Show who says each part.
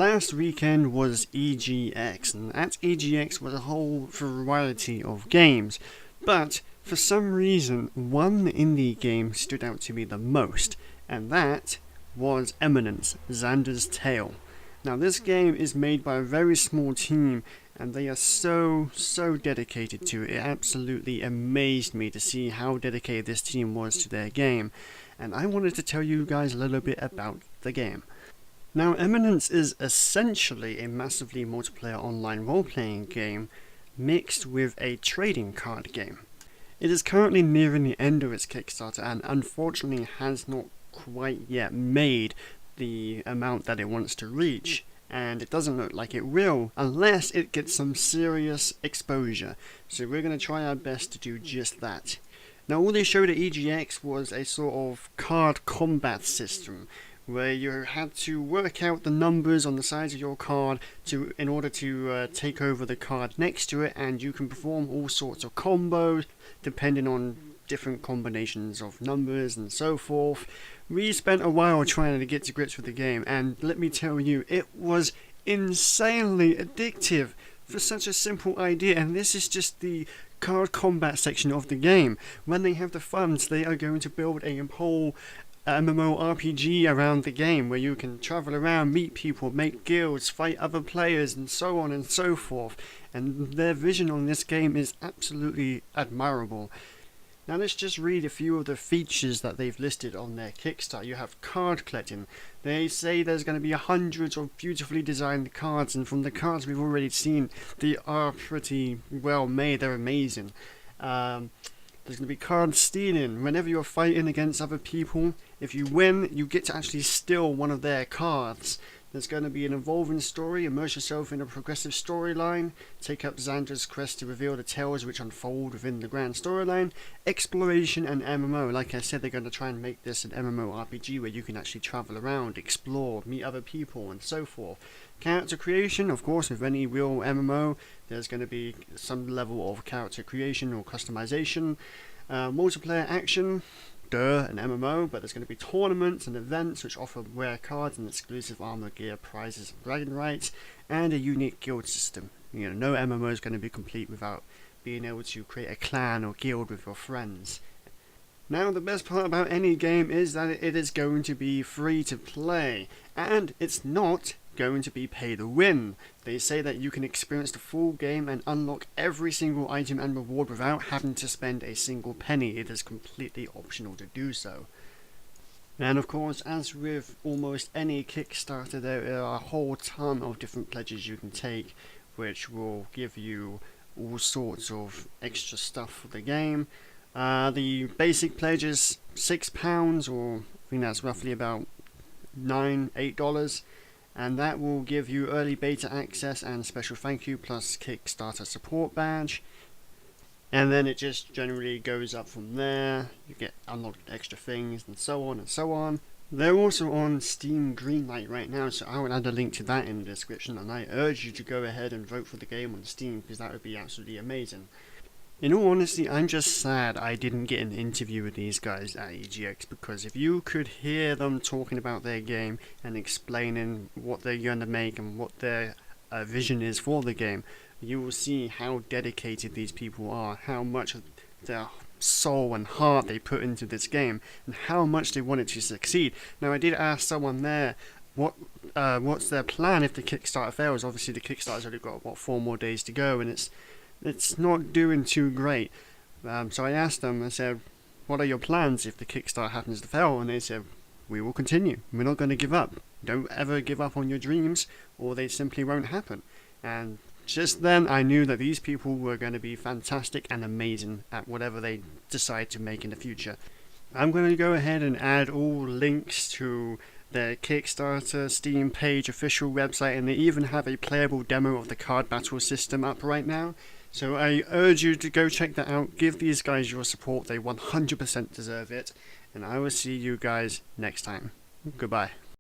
Speaker 1: last weekend was EGX, and at EGX was a whole variety of games, but for some reason one indie game stood out to me the most, and that was Eminence, Xander's Tale. Now this game is made by a very small team, and they are so dedicated to it. It absolutely amazed me to see how dedicated this team was to their game, and I wanted to tell you guys a little bit about the game. Now Eminence is essentially a massively multiplayer online role-playing game mixed with a trading card game. It is currently nearing the end of its Kickstarter and unfortunately has not quite yet made the amount that it wants to reach, and it doesn't look like it will unless it gets some serious exposure, so we're going to try our best to do just that. Now all they showed at EGX was a sort of card combat system where you had to work out the numbers on the sides of your card in order to take over the card next to it, and you can perform all sorts of combos depending on different combinations of numbers and so forth. We spent a while trying to get to grips with the game, and let me tell you, it was insanely addictive for such a simple idea. And this is just the card combat section of the game. When they have the funds, they are going to build a whole MMORPG around the game where you can travel around, meet people, make guilds, fight other players, and so on and so forth. And their vision on this game is absolutely admirable. Now let's just read a few of the features that they've listed on their Kickstarter. You have card collecting. They say there's going to be hundreds of beautifully designed cards, and from the cards we've already seen, they are pretty well made. They're amazing. There's going to be card stealing. Whenever you're fighting against other people, if you win, you get to actually steal one of their cards. There's going to be an evolving story. Immerse yourself in a progressive storyline. Take up Xander's quest to reveal the tales which unfold within the grand storyline. Exploration and MMO. Like I said, they're going to try and make this an MMORPG where you can actually travel around, explore, meet other people, and so forth. Character creation, of course, with any real MMO, there's going to be some level of character creation or customization. Multiplayer action. An MMO, but there's going to be tournaments and events which offer rare cards and exclusive armor, gear, prizes, and bragging rights, and a unique guild system. You know, no MMO is going to be complete without being able to create a clan or guild with your friends. Now the best part about any game is that it is going to be free to play, and it's not going to be pay to win. They say that you can experience the full game and unlock every single item and reward without having to spend a single penny. It is completely optional to do so. And of course, as with almost any Kickstarter, there are a whole ton of different pledges you can take, which will give you all sorts of extra stuff for the game. The basic pledge is £6, or I think that's roughly about $8, and that will give you early beta access and special thank you plus Kickstarter support badge. And then it just generally goes up from there. You get unlocked extra things and so on and so on. They're also on Steam Greenlight right now, so I will add a link to that in the description, and I urge you to go ahead and vote for the game on Steam, because that would be absolutely amazing. In all honesty, I'm just sad I didn't get an interview with these guys at EGX, because if you could hear them talking about their game and explaining what they're going to make and what their vision is for the game, you will see how dedicated these people are, how much of their soul and heart they put into this game, and how much they want it to succeed. Now I did ask someone there what's their plan if the Kickstarter fails. Obviously the Kickstarter's only got 4 more days to go, and it's not doing too great. So I asked them, I said, what are your plans if the Kickstarter happens to fail? And they said, we will continue. We're not going to give up. Don't ever give up on your dreams, or they simply won't happen. And just then I knew that these people were going to be fantastic and amazing at whatever they decide to make in the future. I'm going to go ahead and add all links to their Kickstarter, Steam page, official website, and they even have a playable demo of the card battle system up right now. So I urge you to go check that out. Give these guys your support. They 100% deserve it. And I will see you guys next time. Goodbye.